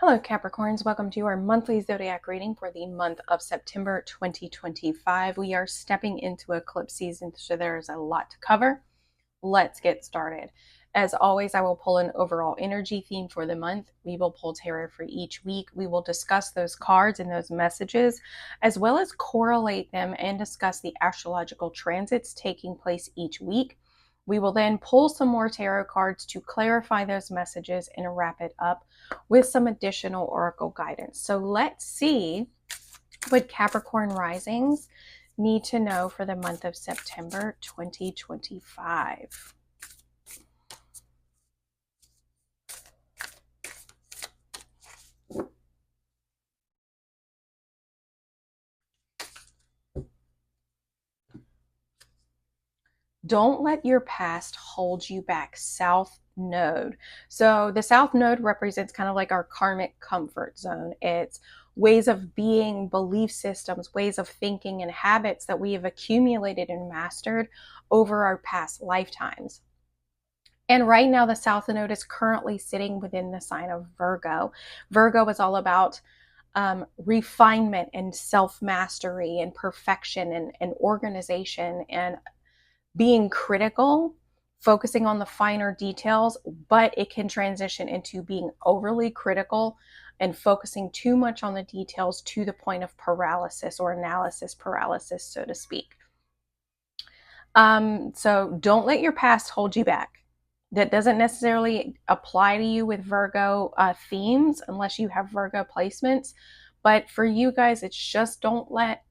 Hello Capricorns, welcome to our monthly zodiac reading for the month of September 2025. We are stepping into eclipse season, so there's a lot to cover. Let's get started. As always, I will pull an overall energy theme for the month. We will pull tarot for each week. We will discuss those cards and those messages, as well as correlate them and discuss the astrological transits taking place each week. We will then pull some more tarot cards to clarify those messages and wrap it up with some additional oracle guidance. So let's see what Capricorn risings need to know for the month of September 2025. Don't let your past hold you back. South Node. So the South Node represents kind of like our karmic comfort zone. It's ways of being, belief systems, ways of thinking, and habits that we have accumulated and mastered over our past lifetimes. And right now, the South Node is currently sitting within the sign of Virgo. Virgo is all about refinement and self-mastery and perfection and organization and being critical, focusing on the finer details, but it can transition into being overly critical and focusing too much on the details to the point of paralysis or analysis paralysis, so to speak. So don't let your past hold you back. That doesn't necessarily apply to you with Virgo themes unless you have Virgo placements. But for you guys, it's just don't let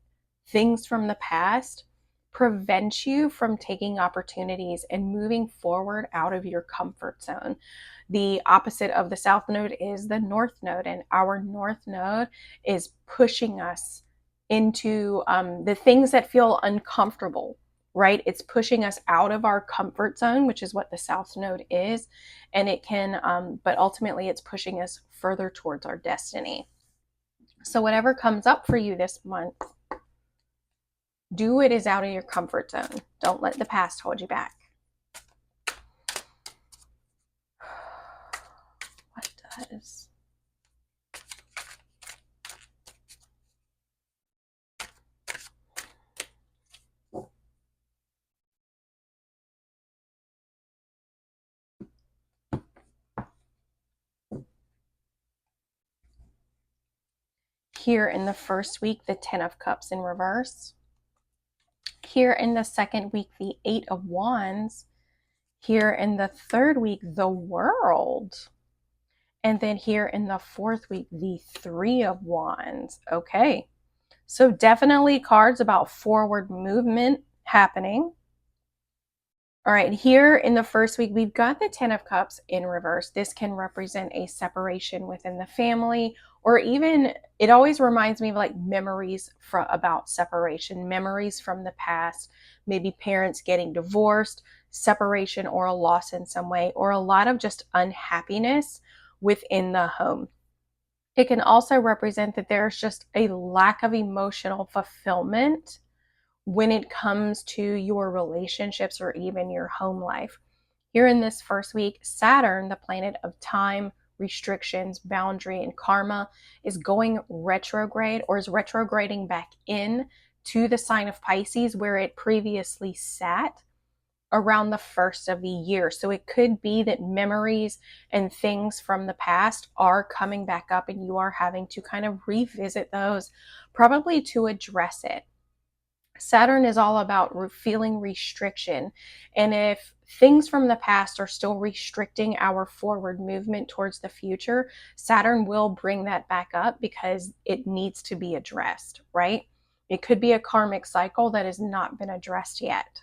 things from the past prevent you from taking opportunities and moving forward out of your comfort zone. The opposite of the South Node is the North Node, and our North Node is pushing us into the things that feel uncomfortable, right? It's pushing us out of our comfort zone, which is what the South Node is, and it can, but ultimately it's pushing us further towards our destiny. So whatever comes up for you this month, do what is out of your comfort zone. Don't let the past hold you back. What does? Here in the first week, the 10 of Cups in reverse. Here in the second week, the 8 of Wands. Here in the third week, the World. And then here in the fourth week, the 3 of Wands. Okay, so definitely cards about forward movement happening. All right, here in the first week, we've got the 10 of Cups in reverse. This can represent a separation within the family, or even, it always reminds me of like memories about separation, memories from the past, maybe parents getting divorced, separation or a loss in some way, or a lot of just unhappiness within the home. It can also represent that there's just a lack of emotional fulfillment when it comes to your relationships or even your home life. Here in this first week, Saturn, the planet of time, restrictions, boundary, and karma, is going retrograde, or is retrograding back in to the sign of Pisces where it previously sat around the first of the year. So it could be that memories and things from the past are coming back up and you are having to kind of revisit those, probably to address it. Saturn is all about feeling restriction. And if things from the past are still restricting our forward movement towards the future, Saturn will bring that back up because it needs to be addressed, right? It could be a karmic cycle that has not been addressed yet.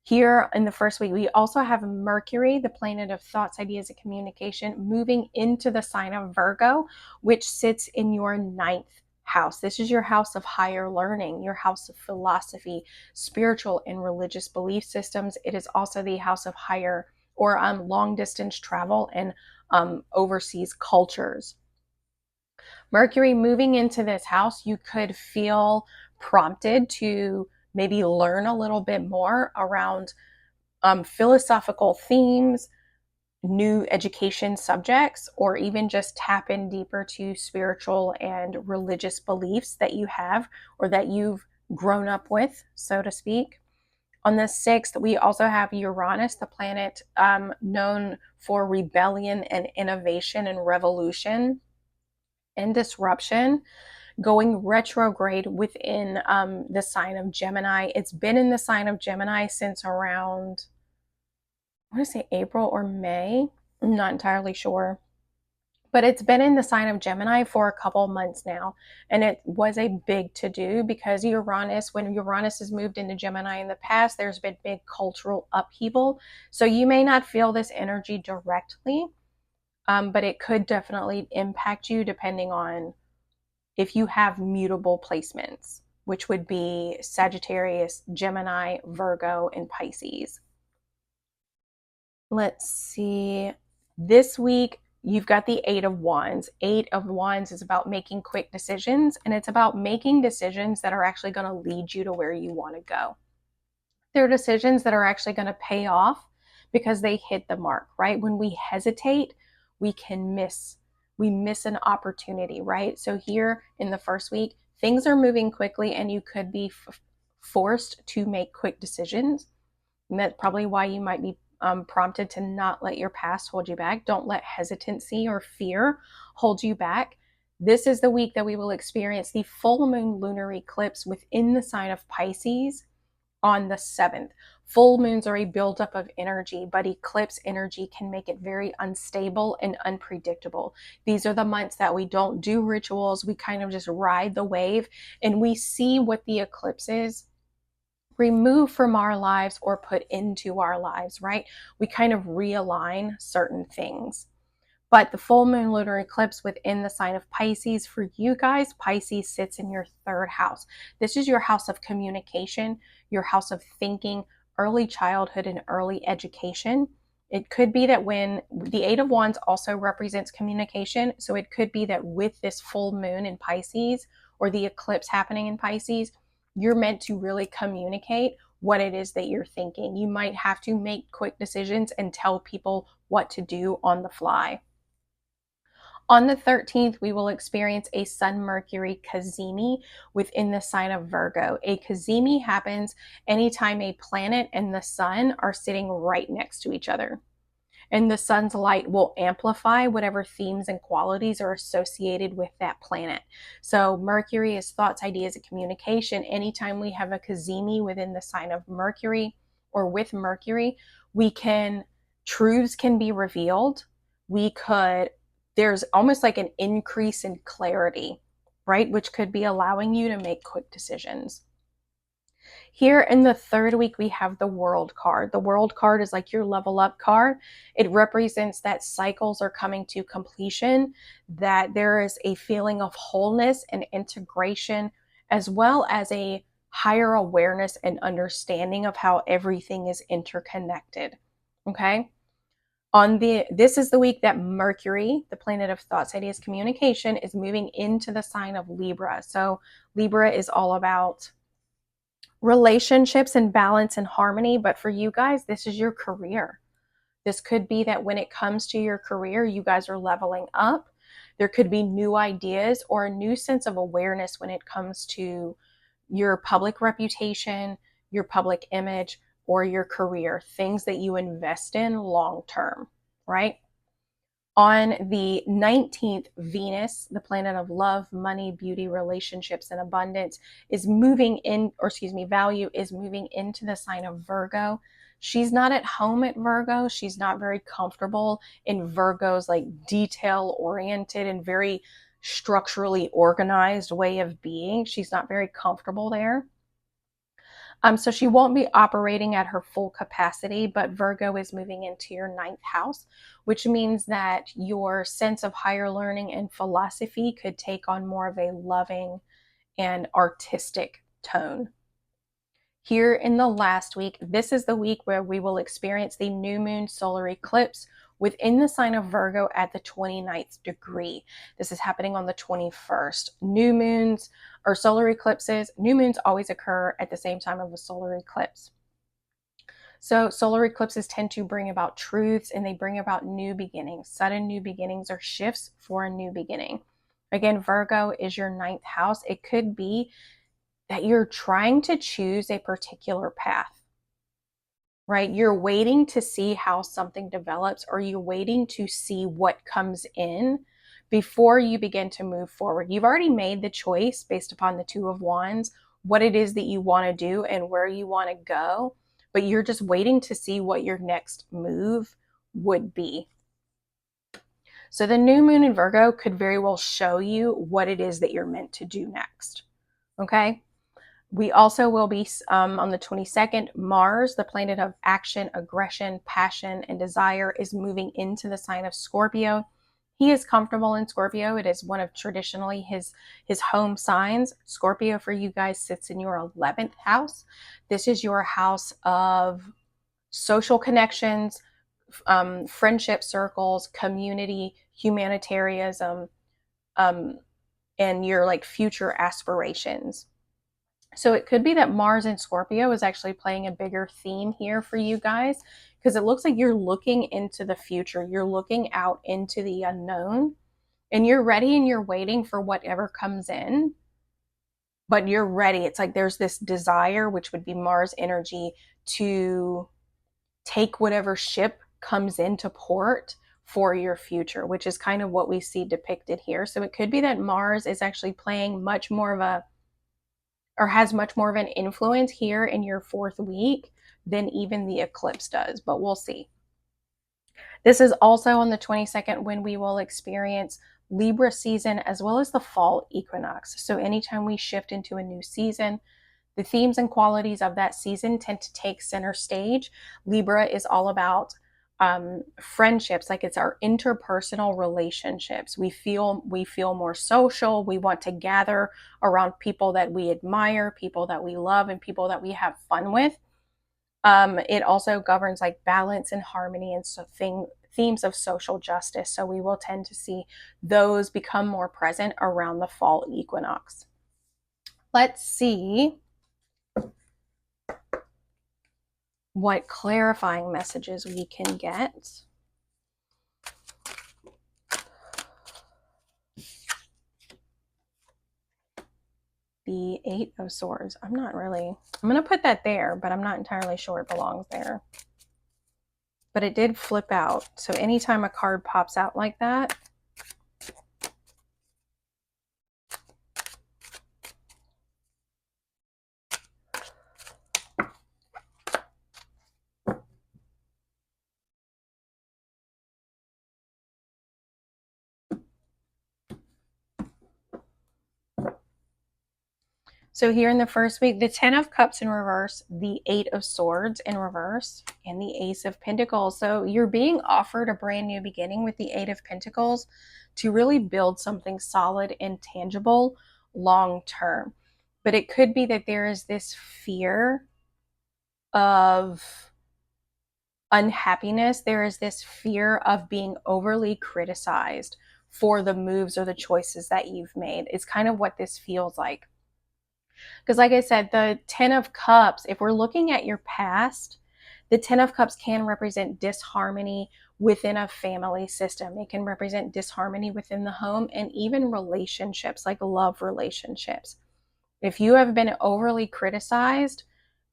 Here in the first week, we also have Mercury, the planet of thoughts, ideas, and communication, moving into the sign of Virgo, which sits in your 9th house. This is your house of higher learning, your house of philosophy, spiritual and religious belief systems. It is also the house of higher or long distance travel and overseas cultures. Mercury moving into this house, you could feel prompted to maybe learn a little bit more around philosophical themes, new education subjects, or even just tap in deeper to spiritual and religious beliefs that you have or that you've grown up with, so to speak. On the 6th, we also have Uranus, the planet known for rebellion and innovation and revolution and disruption, going retrograde within the sign of Gemini. It's been in the sign of Gemini since around, I want to say April or May. I'm not entirely sure. But it's been in the sign of Gemini for a couple months now. And it was a big to-do because when Uranus has moved into Gemini in the past, there's been big cultural upheaval. So you may not feel this energy directly, but it could definitely impact you depending on if you have mutable placements, which would be Sagittarius, Gemini, Virgo, and Pisces. Let's see. This week, you've got the 8 of Wands. 8 of Wands is about making quick decisions, and it's about making decisions that are actually going to lead you to where you want to go. They're decisions that are actually going to pay off because they hit the mark, right? When we hesitate, we miss an opportunity, right? So here in the first week, things are moving quickly and you could be forced to make quick decisions. And that's probably why you might be prompted to not let your past hold you back. Don't let hesitancy or fear hold you back. This is the week that we will experience the full moon lunar eclipse within the sign of Pisces on the 7th. Full moons are a buildup of energy, but eclipse energy can make it very unstable and unpredictable. These are the months that we don't do rituals. We kind of just ride the wave and we see what the eclipse is remove from our lives or put into our lives, right? We kind of realign certain things. But the full moon lunar eclipse within the sign of Pisces, for you guys, Pisces sits in your 3rd house. This is your house of communication, your house of thinking, early childhood, and early education. It could be that when the 8 of Wands also represents communication, so it could be that with this full moon in Pisces or the eclipse happening in Pisces, you're meant to really communicate what it is that you're thinking. You might have to make quick decisions and tell people what to do on the fly. On the 13th, we will experience a Sun-Mercury cazimi within the sign of Virgo. A cazimi happens anytime a planet and the sun are sitting right next to each other. And the sun's light will amplify whatever themes and qualities are associated with that planet. So Mercury is thoughts, ideas, and communication. Anytime we have a cazimi within the sign of Mercury or with Mercury, truths can be revealed. There's almost like an increase in clarity, right? Which could be allowing you to make quick decisions. Here in the 3rd week, we have the World card. The World card is like your level up card. It represents that cycles are coming to completion, that there is a feeling of wholeness and integration, as well as a higher awareness and understanding of how everything is interconnected. Okay? This is the week that Mercury, the planet of thoughts, ideas, communication, is moving into the sign of Libra. So Libra is all about relationships and balance and harmony. But for you guys, this is your career. This could be that when it comes to your career, you guys are leveling up. There could be new ideas or a new sense of awareness when it comes to your public reputation, your public image, or your career, things that you invest in long term, right? On the 19th, Venus, the planet of love, money, beauty, relationships, and abundance, Value is moving into the sign of Virgo. She's not at home at Virgo. She's not very comfortable in Virgo's like detail-oriented and very structurally organized way of being. She's not very comfortable there. So she won't be operating at her full capacity, but Virgo is moving into your 9th house, which means that your sense of higher learning and philosophy could take on more of a loving and artistic tone. Here in the last week, this is the week where we will experience the new moon solar eclipse within the sign of Virgo at the 29th degree. This is happening on the 21st. New moons or solar eclipses, new moons always occur at the same time of a solar eclipse. So solar eclipses tend to bring about truths, and they bring about new beginnings, sudden new beginnings, or shifts for a new beginning. Again, Virgo is your 9th house. It could be that you're trying to choose a particular path, right? You're waiting to see how something develops, or you're waiting to see what comes in before you begin to move forward. You've already made the choice based upon the Two of Wands, what it is that you want to do and where you want to go, but you're just waiting to see what your next move would be. So the new moon in Virgo could very well show you what it is that you're meant to do next. Okay? We also will be on the 22nd, Mars, the planet of action, aggression, passion, and desire, is moving into the sign of Scorpio. He is comfortable in Scorpio. It is one of traditionally his home signs. Scorpio for you guys sits in your 11th house. This is your house of social connections, friendship circles, community, humanitarianism, and your like future aspirations. So it could be that Mars in Scorpio is actually playing a bigger theme here for you guys, because it looks like you're looking into the future. You're looking out into the unknown, and you're ready and you're waiting for whatever comes in, but you're ready. It's like there's this desire, which would be Mars energy, to take whatever ship comes into port for your future, which is kind of what we see depicted here. So it could be that Mars is actually playing much more of a, or has much more of an influence here in your 4th week than even the eclipse does, but we'll see. This is also on the 22nd when we will experience Libra season as well as the fall equinox. So anytime we shift into a new season, the themes and qualities of that season tend to take center stage. Libra is all about friendships, like it's our interpersonal relationships. We feel more social. We want to gather around people that we admire, people that we love, and people that we have fun with. It also governs like balance and harmony and so themes of social justice. So we will tend to see those become more present around the fall equinox. Let's see what clarifying messages we can get. The 8 of Swords. I'm going to put that there, but I'm not entirely sure it belongs there. But it did flip out. So anytime a card pops out like that, so here in the first week, the 10 of Cups in reverse, the 8 of Swords in reverse, and the Ace of Pentacles. So you're being offered a brand new beginning with the 8 of Pentacles to really build something solid and tangible long term. But it could be that there is this fear of unhappiness. There is this fear of being overly criticized for the moves or the choices that you've made. It's kind of what this feels like. Because like I said, the 10 of Cups, if we're looking at your past, the 10 of Cups can represent disharmony within a family system. It can represent disharmony within the home and even relationships, like love relationships. If you have been overly criticized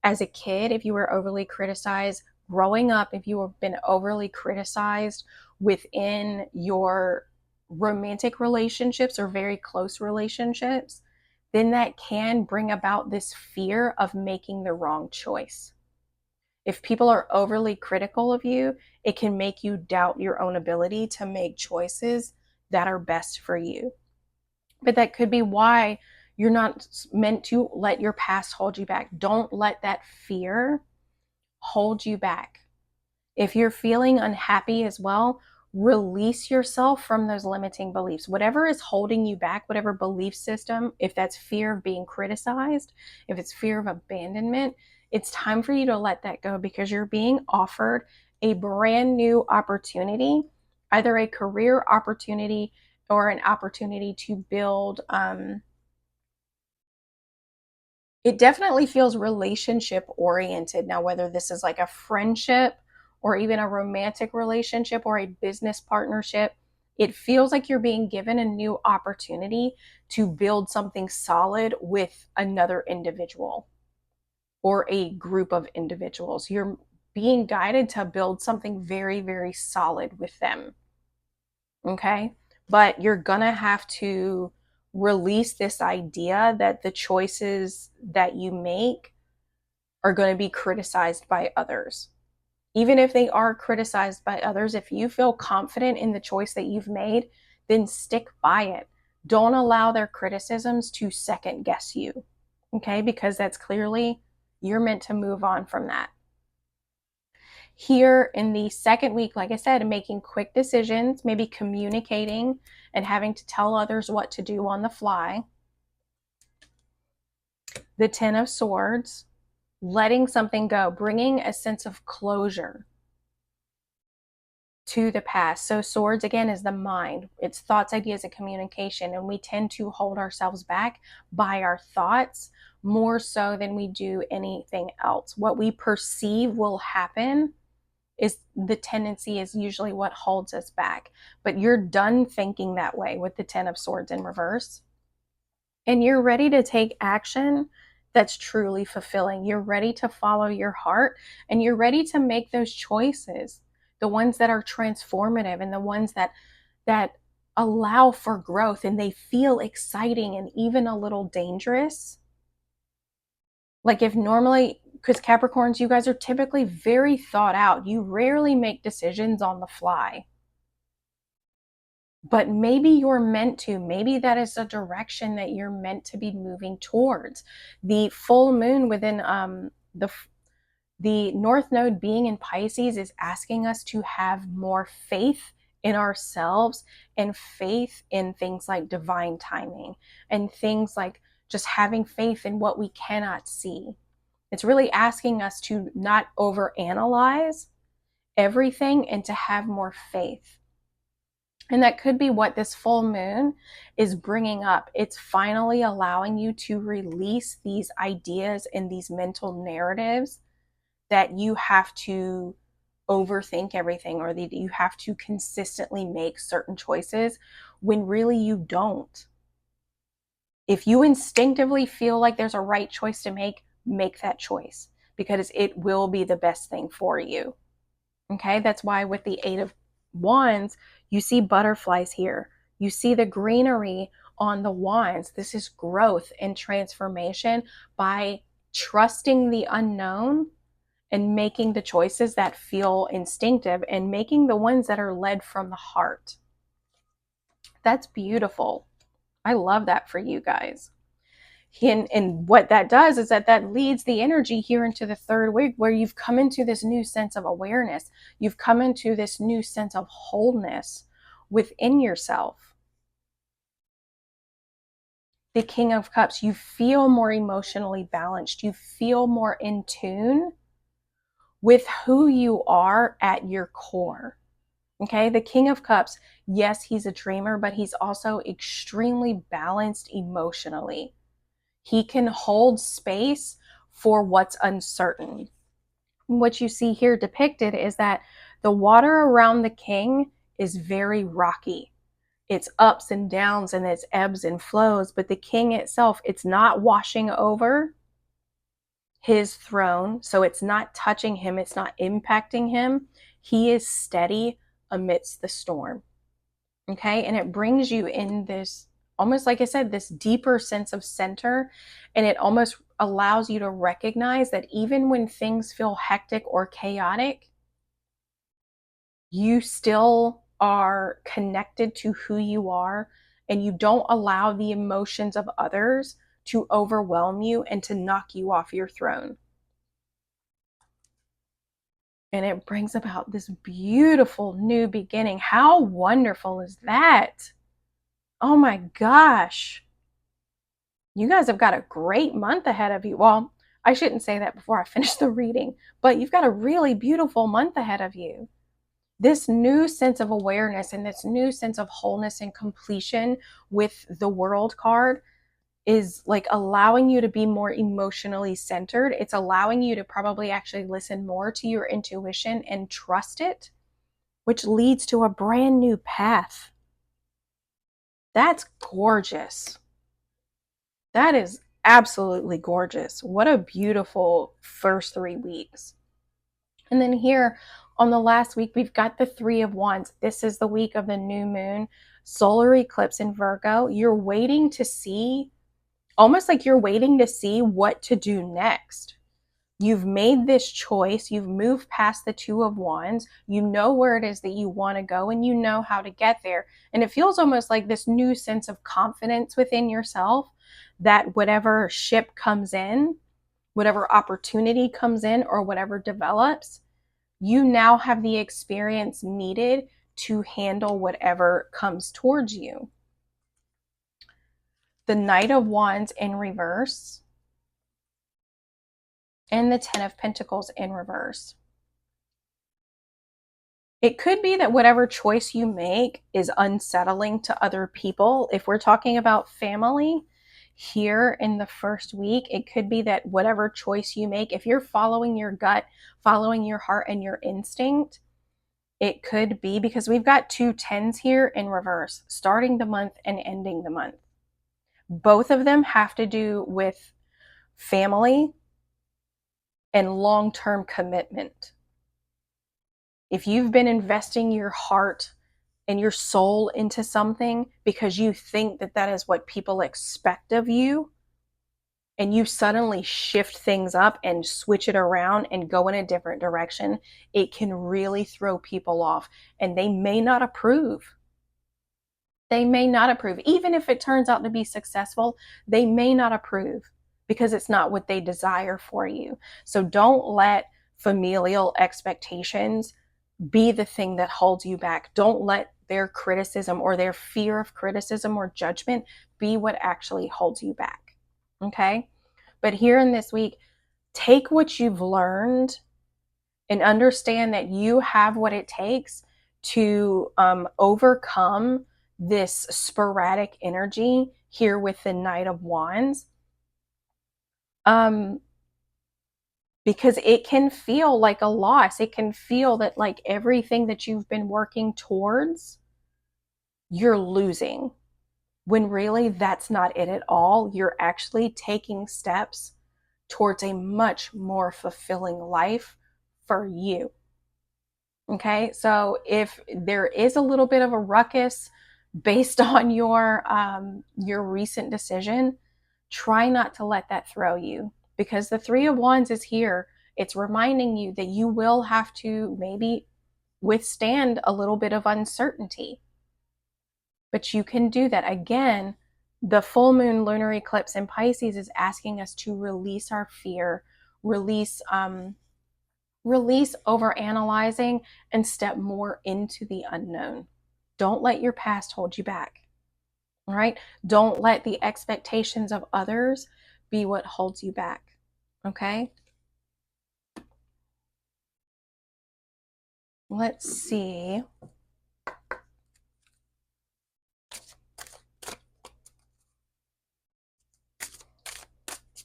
as a kid, if you were overly criticized growing up, if you have been overly criticized within your romantic relationships or very close relationships, then that can bring about this fear of making the wrong choice. If people are overly critical of you, it can make you doubt your own ability to make choices that are best for you. But that could be why you're not meant to let your past hold you back. Don't let that fear hold you back. If you're feeling unhappy as well, release yourself from those limiting beliefs. Whatever is holding you back, whatever belief system, if that's fear of being criticized, if it's fear of abandonment, it's time for you to let that go, because you're being offered a brand new opportunity, either a career opportunity or an opportunity to build It definitely feels relationship oriented. Now, whether this is like a friendship or even a romantic relationship or a business partnership, it feels like you're being given a new opportunity to build something solid with another individual or a group of individuals. You're being guided to build something very, very solid with them. Okay. But you're going to have to release this idea that the choices that you make are going to be criticized by others. Even if they are criticized by others, if you feel confident in the choice that you've made, then stick by it. Don't allow their criticisms to second guess you. Okay. Because that's clearly you're meant to move on from that. Here in the second week, like I said, making quick decisions, maybe communicating and having to tell others what to do on the fly. The Ten of Swords, letting something go, bringing a sense of closure to the past. So swords, again, is the mind. It's thoughts, ideas, and communication. And we tend to hold ourselves back by our thoughts more so than we do anything else. What we perceive will happen is the tendency is usually what holds us back. But you're done thinking that way with the Ten of Swords in reverse. And you're ready to take action that's truly fulfilling. You're ready to follow your heart and you're ready to make those choices, the ones that are transformative and the ones that allow for growth and they feel exciting and even a little dangerous. Like if normally, because Capricorns, you guys are typically very thought out. You rarely make decisions on the fly. But maybe you're meant to. Maybe that is a direction that you're meant to be moving towards. The full moon within the North Node being in Pisces is asking us to have more faith in ourselves and faith in things like divine timing and things like just having faith in what we cannot see. It's really asking us to not overanalyze everything and to have more faith. And that could be what this full moon is bringing up. It's finally allowing you to release these ideas and these mental narratives that you have to overthink everything or that you have to consistently make certain choices when really you don't. If you instinctively feel like there's a right choice to make that choice because it will be the best thing for you. Okay, that's why with the Eight of Wands, you see butterflies here. You see the greenery on the wands. This is growth and transformation by trusting the unknown and making the choices that feel instinctive and making the ones that are led from the heart. That's beautiful. I love that for you guys. And what that does is that leads the energy here into the third week where you've come into this new sense of awareness. You've come into this new sense of wholeness within yourself. The King of Cups, you feel more emotionally balanced. You feel more in tune with who you are at your core. Okay, the King of Cups, yes, he's a dreamer, but he's also extremely balanced emotionally. He can hold space for what's uncertain. What you see here depicted is that the water around the king is very rocky. It's ups and downs and it's ebbs and flows, but the king itself, it's not washing over his throne, so it's not touching him, it's not impacting him. He is steady amidst the storm. Okay, and it brings you in this, almost like I said, this deeper sense of center, and it almost allows you to recognize that even when things feel hectic or chaotic, you still are connected to who you are, and you don't allow the emotions of others to overwhelm you and to knock you off your throne. And it brings about this beautiful new beginning. How wonderful is that? Oh my gosh. You guys have got a great month ahead of you. Well, I shouldn't say that before I finish the reading, but you've got a really beautiful month ahead of you. This new sense of awareness and this new sense of wholeness and completion with the World card, is like allowing you to be more emotionally centered. It's allowing you to probably actually listen more to your intuition and trust it, which leads to a brand new path. That's gorgeous. That is absolutely gorgeous. What a beautiful first 3 weeks. And then here on the last week, we've got the Three of Wands. This is the week of the new moon, solar eclipse in Virgo. You're waiting to see, almost like you're waiting to see what to do next. You've made this choice. You've moved past the Two of Wands. You know where it is that you want to go and you know how to get there. And it feels almost like this new sense of confidence within yourself that whatever ship comes in, whatever opportunity comes in, or whatever develops, you now have the experience needed to handle whatever comes towards you. The Knight of Wands in reverse and the Ten of Pentacles in reverse. It could be that whatever choice you make is unsettling to other people. If we're talking about family here in the first week, it could be that whatever choice you make, if you're following your gut, following your heart and your instinct, it could be, because we've got 2 tens here in reverse, starting the month and ending the month. Both of them have to do with family and long-term commitment. If you've been investing your heart and your soul into something because you think that that is what people expect of you, and you suddenly shift things up and switch it around and go in a different direction, it can really throw people off, and they may not approve. They may not approve. Even if it turns out to be successful, they may not approve because it's not what they desire for you. So don't let familial expectations be the thing that holds you back. Don't let their criticism or their fear of criticism or judgment be what actually holds you back. Okay? But here in this week, take what you've learned and understand that you have what it takes to overcome this sporadic energy here with the Knight of Wands. Because it can feel like a loss. It can feel that like everything that you've been working towards, you're losing. When really that's not it at all. You're actually taking steps towards a much more fulfilling life for you. Okay, so if there is a little bit of a ruckus based on your recent decision, try not to let that throw you, because the Three of Wands is here. It's reminding you that you will have to maybe withstand a little bit of uncertainty, but you can do that. Again, the full moon lunar eclipse in Pisces is asking us to release our fear, release over analyzing, and step more into the unknown. Don't let your past hold you back. All right? Don't let the expectations of others be what holds you back. Okay? Let's see.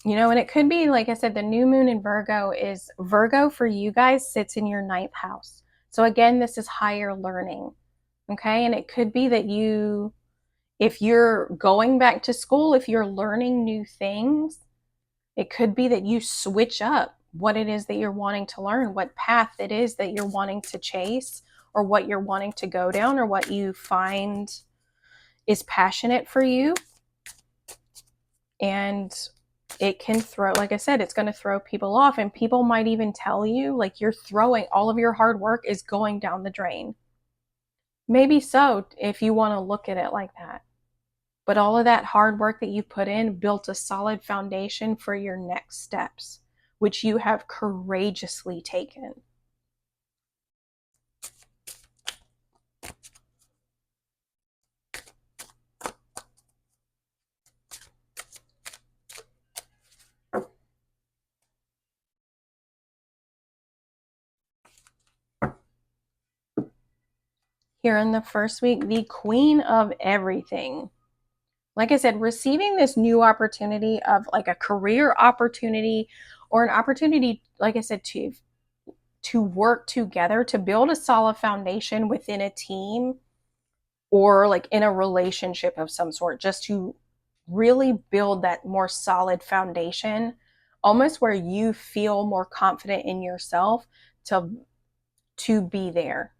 And it could be, like I said, the new moon in Virgo for you guys sits in your 9th house. So again, this is higher learning. Okay? And it could be that if you're going back to school, if you're learning new things, it could be that you switch up what it is that you're wanting to learn, what path it is that you're wanting to chase, or what you're wanting to go down, or what you find is passionate for you. And it can throw, like I said, it's going to throw people off, and people might even tell you like you're throwing all of your hard work is going down the drain. Maybe so, if you want to look at it like that. But all of that hard work that you put in built a solid foundation for your next steps, which you have courageously taken. Here in the first week, the Queen of Everything. Like I said, receiving this new opportunity of like a career opportunity or an opportunity, like I said, to work together, to build a solid foundation within a team or like in a relationship of some sort, just to really build that more solid foundation, almost where you feel more confident in yourself to be there.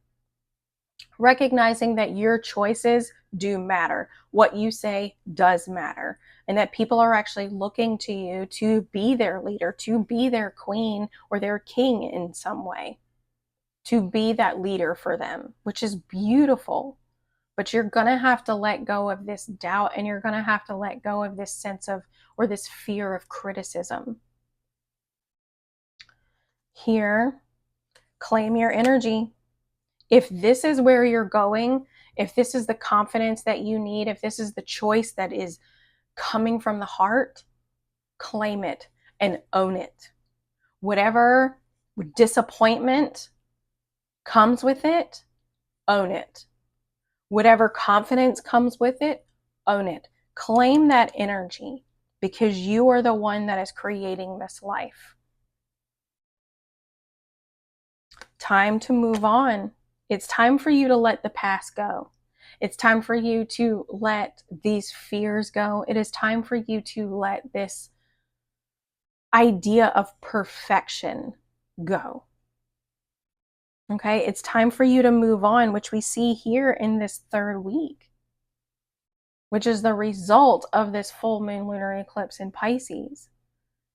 Recognizing that your choices do matter. What you say does matter. And that people are actually looking to you to be their leader, to be their queen or their king in some way, to be that leader for them, which is beautiful. But you're going to have to let go of this doubt, and you're going to have to let go of this sense of, or this fear of criticism. Here, claim your energy. If this is where you're going, if this is the confidence that you need, if this is the choice that is coming from the heart, claim it and own it. Whatever disappointment comes with it, own it. Whatever confidence comes with it, own it. Claim that energy, because you are the one that is creating this life. Time to move on. It's time for you to let the past go. It's time for you to let these fears go. It is time for you to let this idea of perfection go. Okay, it's time for you to move on, which we see here in this third week, which is the result of this full moon lunar eclipse in Pisces.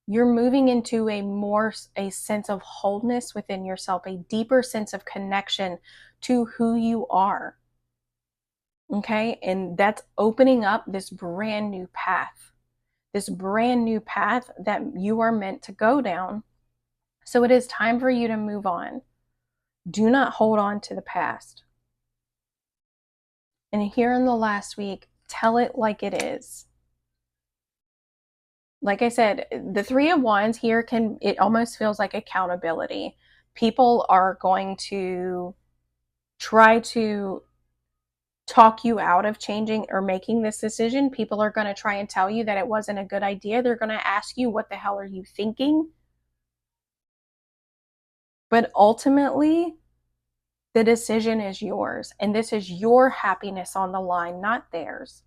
You're moving into a sense of wholeness within yourself, a deeper sense of connection to who you are. Okay, and that's opening up this brand new path that you are meant to go down. So it is time for you to move on. Do not hold on to the past. And here in the last week, tell it like it is. Like I said, the Three of Wands here it almost feels like accountability. People are going to try to talk you out of changing or making this decision. People are going to try and tell you that it wasn't a good idea. They're going to ask you, what the hell are you thinking? But ultimately, the decision is yours. And this is your happiness on the line, not theirs.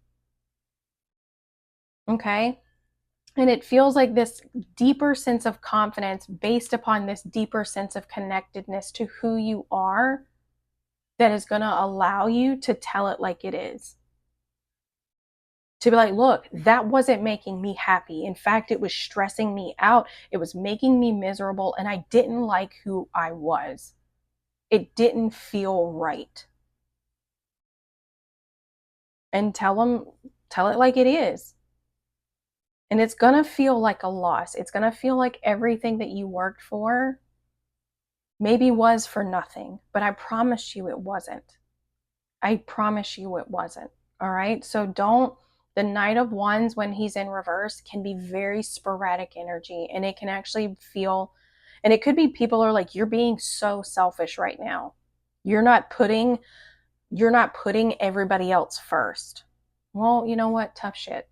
Okay? And it feels like this deeper sense of confidence based upon this deeper sense of connectedness to who you are that is going to allow you to tell it like it is. To be like, look, that wasn't making me happy. In fact, it was stressing me out. It was making me miserable, and I didn't like who I was. It didn't feel right. And tell it like it is. And it's going to feel like a loss. It's going to feel like everything that you worked for maybe was for nothing, but I promise you it wasn't. I promise you it wasn't. All right. So the Knight of Wands, when he's in reverse, can be very sporadic energy, and it can actually feel, and it could be people are like, you're being so selfish right now. You're not putting everybody else first. Well, you know what? Tough shit.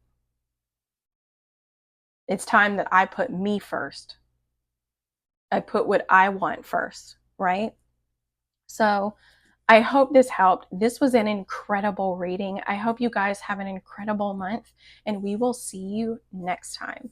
It's time that I put me first. I put what I want first, right? So I hope this helped. This was an incredible reading. I hope you guys have an incredible month, and we will see you next time.